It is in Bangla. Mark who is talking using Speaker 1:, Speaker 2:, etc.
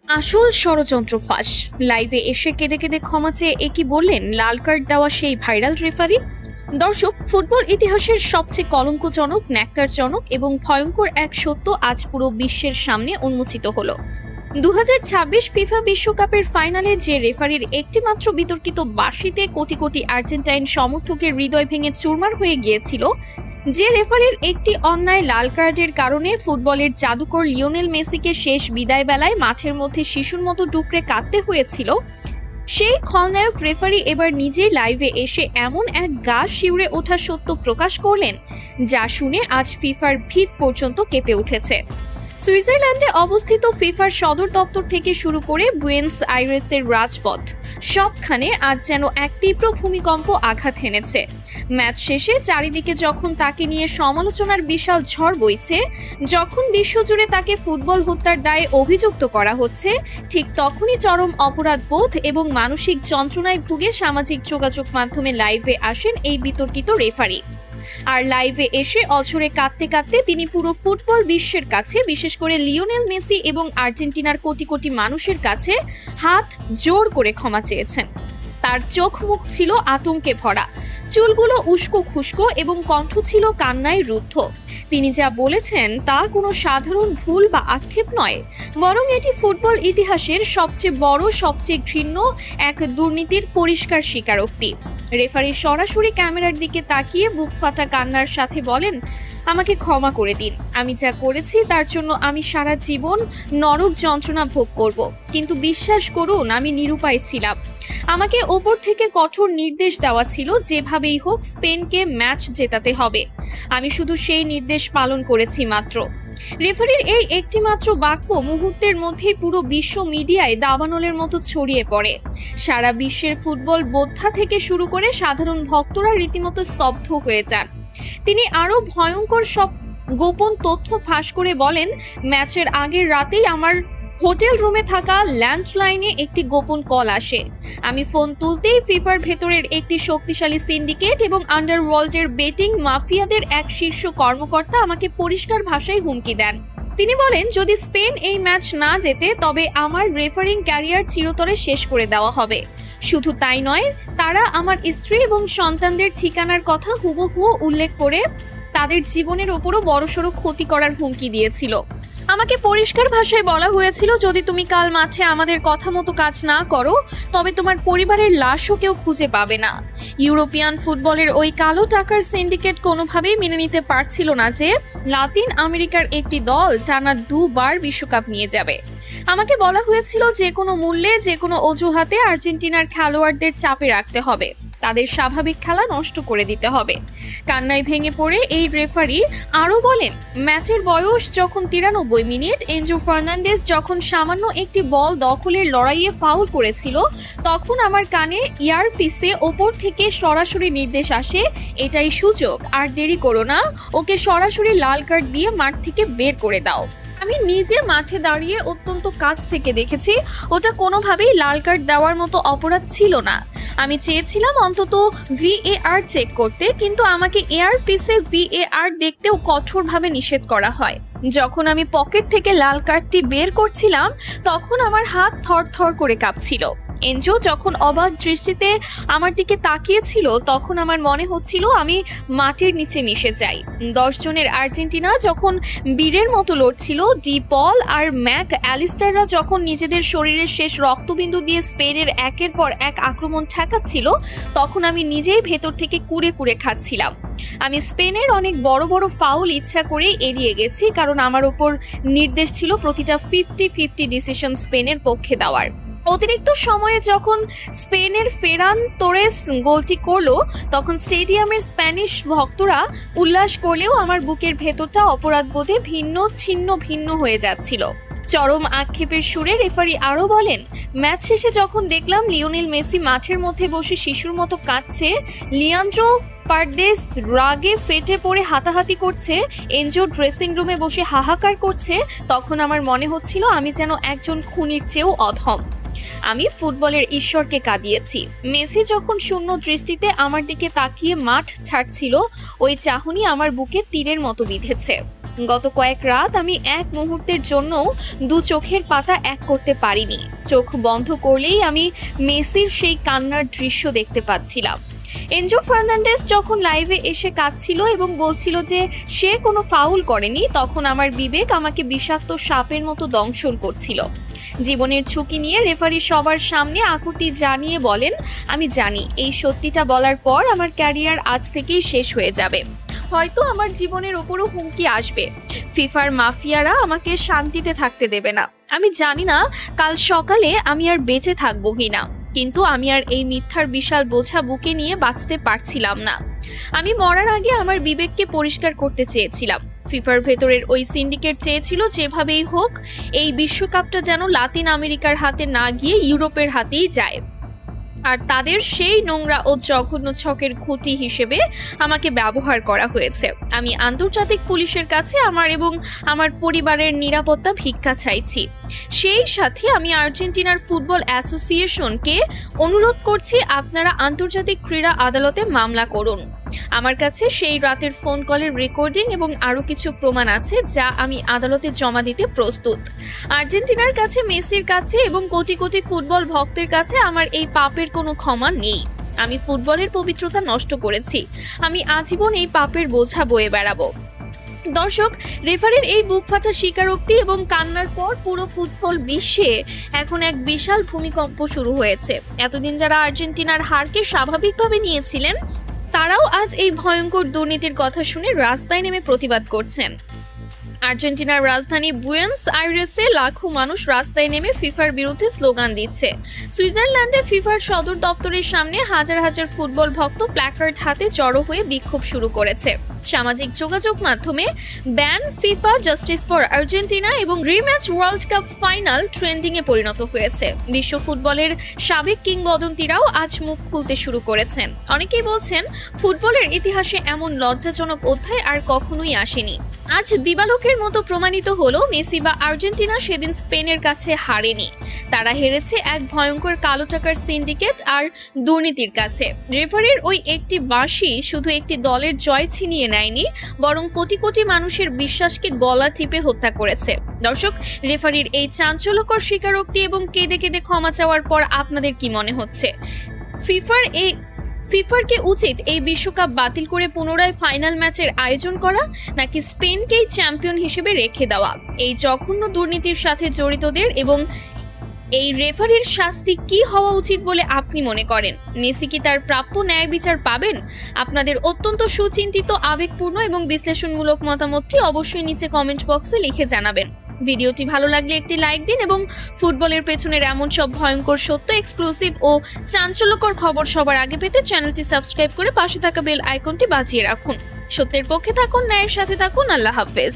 Speaker 1: আসল ষড়যন্ত্র ফাঁস। লাইভে এসে কেঁদে কেঁদে ক্ষমা চেয়ে একই বললেন লাল কার্ড দেওয়া সেই ভাইরাল রেফারি। দর্শক, ফুটবল ইতিহাসের সবচেয়ে কলঙ্কজনক, ন্যাক্কারজনক এবং ভয়ঙ্কর এক সত্য আজ পুরো বিশ্বের সামনে উন্মোচিত হলো। 2026 ফিফা বিশ্বকাপের ফাইনালে যে রেফারির একটিমাত্র বিতর্কিত বাঁশিতে কোটি কোটি আর্জেন্টাইন সমর্থকের হৃদয় ভেঙে চুরমার হয়ে গিয়েছিল, যে রেফারির একটি অন্যায় লাল কার্ডের কারণে ফুটবলের জাদুকর লিওনেল মেসিকে শেষ বিদায় বেলায় মাঠের মধ্যে শিশুর মতো ডুকরে কাঁদতে হয়েছিল, সেই খলনায়ক রেফারি এবার নিজেই লাইভে এসে এমন এক গা শিউরে ওঠা সত্য প্রকাশ করলেন, যা শুনে আজ ফিফার ভিত পর্যন্ত কেঁপে উঠেছে। সুইজারল্যান্ডে অবস্থিত ফিফার সদর দপ্তর থেকে শুরু করে বুয়েন্স আইরেসের রাজপথ, সবখানে আজ যেন এক তীব্র ভূমিকম্প আঘাত হেনেছে। ম্যাচ শেষে চারিদিকে যখন তাকে নিয়ে সমালোচনার বিশাল ঝড় বইছে, যখন বিশ্বজুড়ে তাকে ফুটবল হত্যার দায়ে অভিযুক্ত করা হচ্ছে, ঠিক তখনই চরম অপরাধবোধ এবং মানসিক যন্ত্রণায় ভুগে সামাজিক যোগাযোগ মাধ্যমে লাইভে আসেন এই বিতর্কিত রেফারি। আর লাইভে এসে অঝরে কাঁদতে কাঁদতে তিনি পুরো ফুটবল বিশ্বের কাছে, বিশেষ করে লিওনেল মেসি এবং আর্জেন্টিনার কোটি কোটি মানুষের কাছে হাত জোর করে ক্ষমা চেয়েছেন। তার চোখ মুখ ছিল আতঙ্কে ভরা, চুলগুলো উস্কো খুস্কো এবং কণ্ঠ ছিল কান্নায় রুদ্ধ। তিনি যা বলেছেন তা কোনো সাধারণ ভুল বা আক্ষেপ নয়, বরং এটি ফুটবল ইতিহাসের সবচেয়ে বড়, সবচেয়ে ঘৃণ্য এক দুর্নীতির পরিষ্কার স্বীকারোক্তি। রেফারি সরাসরি ক্যামেরার দিকে তাকিয়ে বুক ফাটা কান্নার সাথে বলেন, আমাকে ক্ষমা করে দিন, আমি যা করেছি তার জন্য আমি সারা জীবন নরক যন্ত্রণা ভোগ করব, কিন্তু বিশ্বাস করুন আমি নিরুপায় ছিলাম। আমাকে ওপর থেকে কঠোর নির্দেশ দেওয়া ছিল যেভাবেই হোক স্পেনকে ম্যাচ জেতাতে হবে, আমি শুধু সেই নির্দেশ পালন করেছি মাত্র। রেফারির এই একটিমাত্র বাক্য মুহূর্তের মধ্যেই পুরো বিশ্ব মিডিয়ায় দাবানলের মতো ছড়িয়ে পড়ে। সারা বিশ্বের ফুটবল বোদ্ধা থেকে শুরু করে সাধারণ ভক্তরা রীতিমতো স্তব্ধ হয়ে যান। তিনি আরো ভয়ঙ্কর সব গোপন তথ্য ফাঁস করে বলেন, ম্যাচের আগের রাতেই আমার হোটেল রুমে থাকা ল্যান্ডলাইনে একটি গোপন কল আসে। আমি ফোন তুলতেই ফিফার ভেতরের একটি শক্তিশালী সিন্ডিকেট এবং আন্ডারওয়ার্ল্ডের বেটিং মাফিয়াদের এক শীর্ষ কর্মকর্তা আমাকে পরিষ্কার ভাষায় হুমকি দেন। তিনি বলেন, যদি স্পেন এই ম্যাচ না জেতে তবে আমার রেফারিং ক্যারিয়ার চিরতরে শেষ করে দেওয়া হবে। শুধু তাই নয়, তারা আমার স্ত্রী এবং সন্তানদের ঠিকানার কথা হুবহু উল্লেখ করে তাদের জীবনের ওপরও বড়সড় ক্ষতি করার হুমকি দিয়েছিল। আমাকে পরিষ্কার ভাষায় বলা হয়েছিল, যদি তুমি কাল মাঠে আমাদের কথা মতো কাজ না করো তবে তোমার পরিবারের লাশও কেউ খুঁজে পাবে না। ইউরোপিয়ান ফুটবলের ওই কালো টাকার সিন্ডিকেট কোনোভাবেই মেনে নিতে পারছিল না যে লাতিন আমেরিকার একটি দল টানা দুবার বিশ্বকাপ নিয়ে যাবে। আমাকে বলা হয়েছিল যে কোনো মূল্যে, যে কোনো অজুহাতে আর্জেন্টিনার খেলোয়াড়দের চাপে রাখতে হবে, তাদের স্বাভাবিক খেলা নষ্ট করে দিতে হবে। কান্নায় ভেঙে পড়ে এই রেফারি আরও বলেন, ম্যাচের বয়স যখন 93 মিনিট, এনজো ফার্নান্ডেজ যখন সামান্য একটি বল দখলের লড়াইয়ে ফাউল করেছিল, তখন আমার কানে ইয়ারপিসে ওপর থেকে সরাসরি নির্দেশ আসে, এটাই সুযোগ, আর দেরি করো না, ওকে সরাসরি লাল কার্ড দিয়ে মাঠ থেকে বের করে দাও। আমি নিজে মাঠে দাঁড়িয়ে অত্যন্ত কাছ থেকে দেখেছি, ওটা কোনোভাবেই লাল কার্ড দেওয়ার মতো অপরাধ ছিল না। আমি চেয়েছিলাম অন্তত VAR চেক করতে, কিন্তু আমাকে এয়ারপিসে VAR দেখতেও কঠোরভাবে নিষেধ করা হয়। যখন আমি পকেট থেকে লাল কার্ডটি বের করছিলাম তখন আমার হাত থরথর করে কাঁপছিল। এনজো যখন অবাক দৃষ্টিতে আমার দিকে তাকিয়েছিল তখন আমার মনে হচ্ছিল আমি মাটির নিচে মিশে যাই। 10 জনের আর্জেন্টিনা যখন বীরের মতো লড়ছিল, ডি পল আর ম্যাক অ্যালিস্টাররা যখন নিজেদের শরীরের শেষ রক্তবিন্দু দিয়ে স্পেনের একের পর এক আক্রমণ ঠেকাচ্ছিল, তখন আমি নিজেই ভেতর থেকে কুরে কুরে খাচ্ছিলাম। আমি স্পেনের অনেক বড় বড় ফাউল ইচ্ছা করেই এড়িয়ে গেছি, কারণ আমার ওপর নির্দেশ ছিল প্রতিটা 50-50 ডিসিশন স্পেনের পক্ষে দেওয়ার। অতিরিক্ত সময়ে যখন স্পেনের ফেরান তোরেস গোলটি করলো, তখন স্টেডিয়ামের স্প্যানিশ ভক্তরা উল্লাস করলেও আমার বুকের ভেতরটা অপরাধবোধে ভিন্ন হয়ে যাচ্ছিল। চরম আক্ষেপের সুরে রেফারি আরও বলেন, ম্যাচ শেষে যখন দেখলাম লিওনেল মেসি মাঠের মধ্যে বসে শিশুর মতো কাঁদছে, লিয়ান্ড্রো পারদেস রাগে ফেটে পড়ে হাতাহাতি করছে, এনজো ড্রেসিং রুমে বসে হাহাকার করছে, তখন আমার মনে হচ্ছিল আমি যেন একজন খুনির চেয়েও অধম। আমি ফুটবলের ঈশ্বরকে কাঁদিয়েছি। মেসি যখন শূন্য দৃষ্টিতে আমার দিকে তাকিয়ে মাঠ ছাড়ছিল, ওই চাহনি আমার বুকে তীরের মতো বিঁধেছে। গত কয়েক রাত আমি এক মুহূর্তের জন্য দু চোখের পাতা এক করতে পারিনি। চোখ বন্ধ করলেই আমি মেসির সেই কান্নার দৃশ্য দেখতে পাচ্ছিলাম। এনজো ফার্নান্ডেস যখন লাইভে এসে কাঁদছিল এবং বলছিল যে সে কোনো ফাউল করেনি, তখন আমার বিবেক আমাকে বিষাক্ত সাপের মতো দংশন করছিল। জীবনের ঝুঁকি নিয়ে রেফারি সবার সামনে আকুতি জানিয়ে বলেন, আমি জানি এই সত্যিটা বলার পর আমার ক্যারিয়ার আজ থেকেই শেষ হয়ে যাবে। হয়তো আমার জীবনের ওপরও হুমকি আসবে। ফিফার মাফিয়ারা আমাকে শান্তিতে থাকতে দেবে না। আমি জানি না কাল সকালে আমি আর বেঁচে থাকবো কিনা, কিন্তু আমি আর এই মিথ্যার বিশাল বোঝা বুকে নিয়ে বাঁচতে পারছিলাম না। আমি মরার আগে আমার বিবেককে পরিষ্কার করতে চেয়েছিলাম। ফিফার ভেতরের ওই সিন্ডিকেট চেয়েছিল যেভাবেই হোক এই বিশ্বকাপটা যেন লাতিন আমেরিকার হাতে না গিয়ে ইউরোপের হাতেই যায়। আর তাদের সেই নোংরা ও জঘন্য ছকের খুঁটি হিসেবে আমাকে ব্যবহার করা হয়েছে। আমি আন্তর্জাতিক পুলিশের কাছে আমার এবং আমার পরিবারের নিরাপত্তা ভিক্ষা চাইছি। সেই সাথে আমি আর্জেন্টিনার ফুটবল অ্যাসোসিয়েশনকে অনুরোধ করছি, আপনারা আন্তর্জাতিক ক্রীড়া আদালতে মামলা করুন। আমার কাছে সেই রাতের ফোন কলের রেকর্ডিং এবং আরও কিছু প্রমাণ আছে যা আমি আদালতে জমা দিতে প্রস্তুত। আর্জেন্টিনার কাছে, মেসির কাছে এবং কোটি কোটি ফুটবল ভক্তের কাছে আমার এই পাপের কোনো ক্ষমা নেই। আমি ফুটবলের পবিত্রতা নষ্ট করেছি। আমি আজীবন এই পাপের বোঝা বয়ে বেড়াবো। দর্শক, রেফারির এই বুক ফাটা স্বীকারোক্তি এবং কান্নার পর পুরো ফুটবল বিশ্বে এখন এক বিশাল ভূমিকম্প শুরু হয়েছে। এতদিন যারা আর্জেন্টিনার হারকে স্বাভাবিকভাবে নিয়েছিলেন, তারাও আজ এই ভয়ঙ্কর দুর্নীতির কথা শুনে রাস্তায় নেমে প্রতিবাদ করছেন। আর্জেন্টিনার রাজধানী বুয়েন্স আইরেসে লাখো মানুষ রাস্তায় নেমে ফিফার বিরুদ্ধে স্লোগান দিচ্ছে। সুইজারল্যান্ডে ফিফার সদর দপ্তরের সামনে হাজার হাজার ফুটবল ভক্ত প্ল্যাকার্ড হাতে জড়ো হয়ে বিক্ষোভ শুরু করেছে। সামাজিক যোগাযোগ মাধ্যমে ban FIFA, justice for Argentina এবং rematch world cup final trending এ পরিণত হয়েছে। বিশ্ব ফুটবলের সাবেক কিংবদন্তিরাও আজ মুখ খুলতে শুরু করেছেন। অনেকেই বলছেন, ফুটবলের ইতিহাসে এমন লজ্জাজনক অধ্যায় আর কখনোই আসেনি। আজ দিবালোকের মতো প্রমাণিত হলো মেসি বা আর্জেন্টিনা সেদিন স্পেনের কাছে হারেনি। তারা হেরেছে এক ভয়ঙ্কর কালো টাকার সিন্ডিকেট আর দুর্নীতির কাছে। রেফারির ওই একটি বাঁশি শুধু একটি দলের জয় ছিনিয়ে নেয়নি, বরং কোটি কোটি মানুষের বিশ্বাসকে গলা টিপে হত্যা করেছে। দর্শক, রেফারির এই চাঞ্চল্যকর স্বীকারোক্তি এবং কেঁদে কেঁদে ক্ষমা চাওয়ার পর আপনাদের কি মনে হচ্ছে? ফিফার কি উচিত এই বিশ্বকাপ বাতিল করে পুনরায় ফাইনাল ম্যাচের আয়োজন করা, নাকি স্পেনকেই চ্যাম্পিয়ন হিসেবে রেখে দেওয়া? এই জঘন্য দুর্নীতির সাথে জড়িতদের এবং এই রেফারির শাস্তি কি হওয়া উচিত বলে আপনি মনে করেন? মেসি কি তার প্রাপ্য ন্যায় বিচার পাবেন? আপনাদের অত্যন্ত সুচিন্তিত, আবেগপূর্ণ এবং বিশ্লেষণমূলক মতামতটি অবশ্যই নিচে কমেন্ট বক্সে লিখে জানাবেন। ভিডিওটি ভালো লাগলে একটি লাইক দিন এবং ফুটবলের পেছনের এমন সব ভয়ঙ্কর সত্য, এক্সক্লুসিভ ও চাঞ্চল্যকর খবর সবার আগে পেতে চ্যানেলটি সাবস্ক্রাইব করে পাশে থাকা বেল আইকনটি বাজিয়ে রাখুন। সত্যের পক্ষে থাকুন, ন্যায়ের সাথে থাকুন। আল্লাহ হাফেজ।